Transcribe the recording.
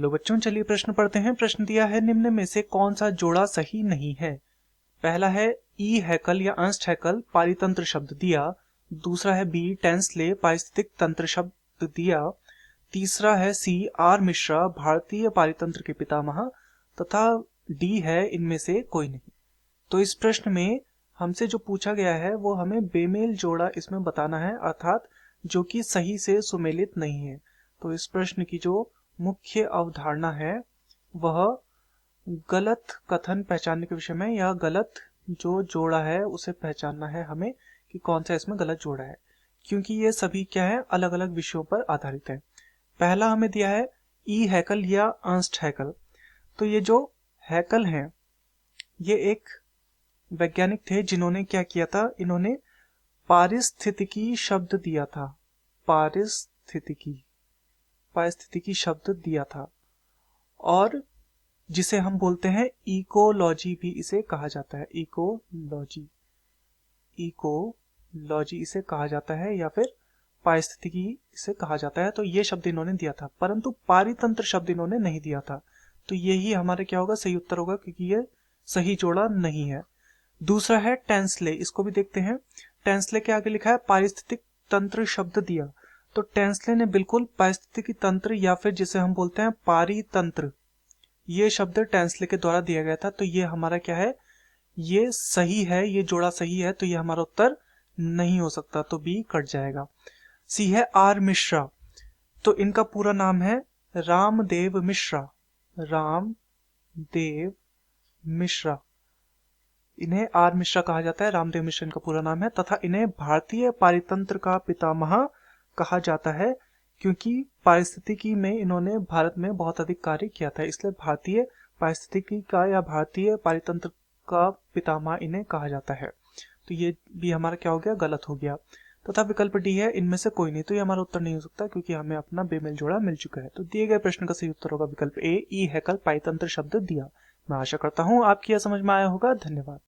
Hello बच्चों, चलिए प्रश्न पढ़ते हैं। प्रश्न दिया है, निम्न में से कौन सा जोड़ा सही नहीं है। पहला है ई हैकल या अर्नस्ट हैकल पारितंत्र शब्द दिया। दूसरा है बी टेंसले पारिस्थितिक तंत्र शब्द दिया। तीसरा है सी आर मिश्रा भारतीय पारितंत्र के पितामह तथा डी है इनमें से कोई नहीं। तो इस प्रश्न में हमसे जो पूछा गया है वो हमें बेमेल जोड़ा इसमें बताना है, अर्थात जो कि सही से सुमेलित नहीं है। तो इस प्रश्न की जो मुख्य अवधारणा है वह गलत कथन पहचानने के विषय में, या गलत जो जोड़ा है उसे पहचानना है हमें कि कौन सा इसमें गलत जोड़ा है, क्योंकि ये सभी क्या है, अलग अलग विषयों पर आधारित है। पहला हमें दिया है ई हैकल या अर्नस्ट हैकल। तो ये जो हैकल हैं ये एक वैज्ञानिक थे जिन्होंने क्या किया था, इन्होंने पारिस्थितिकी शब्द दिया था। पारिस्थितिकी शब्द दिया था, और जिसे हम बोलते हैं इकोलॉजी भी इसे कहा जाता है। इकोलॉजी इसे कहा जाता है, या फिर पारिस्थितिकी इसे कहा जाता है। तो ये शब्द इन्होंने दिया था, परंतु पारितंत्र शब्द इन्होंने नहीं दिया था। तो यही हमारे क्या होगा, सही उत्तर होगा, क्योंकि ये सही जोड़ा नहीं है। दूसरा है टेंसले, इसको भी देखते हैं। टेंसले के आगे लिखा है पारिस्थितिक तंत्र शब्द दिया। तो टेंसले ने बिल्कुल पारिस्थितिकी तंत्र या फिर जिसे हम बोलते हैं पारितंत्र, ये शब्द टेंसले के द्वारा दिया गया था। तो ये हमारा क्या है, ये सही है, ये जोड़ा सही है। तो ये हमारा उत्तर नहीं हो सकता, तो बी कट जाएगा। सी है आर मिश्रा। तो इनका पूरा नाम है रामदेव मिश्रा। रामदेव मिश्रा, इन्हें आर मिश्रा कहा जाता है। रामदेव मिश्रा इनका पूरा नाम है, तथा इन्हें भारतीय पारितंत्र का पितामह कहा जाता है, क्योंकि पारिस्थितिकी में इन्होंने भारत में बहुत अधिक कार्य किया था, इसलिए भारतीय पारिस्थितिकी का या भारतीय पारितंत्र का पितामह इन्हें कहा जाता है। तो ये भी हमारा क्या हो गया, गलत हो गया। तथा विकल्प डी है इनमें से कोई नहीं। तो ये हमारा उत्तर नहीं हो सकता, क्योंकि हमें अपना बेमेल जोड़ा मिल चुका है। तो दिए गए प्रश्न का सही उत्तर होगा विकल्प ए, ई हैकल पारितंत्र शब्द दिया। मैं आशा करता हूँ आपकी यह समझ में आया होगा। धन्यवाद।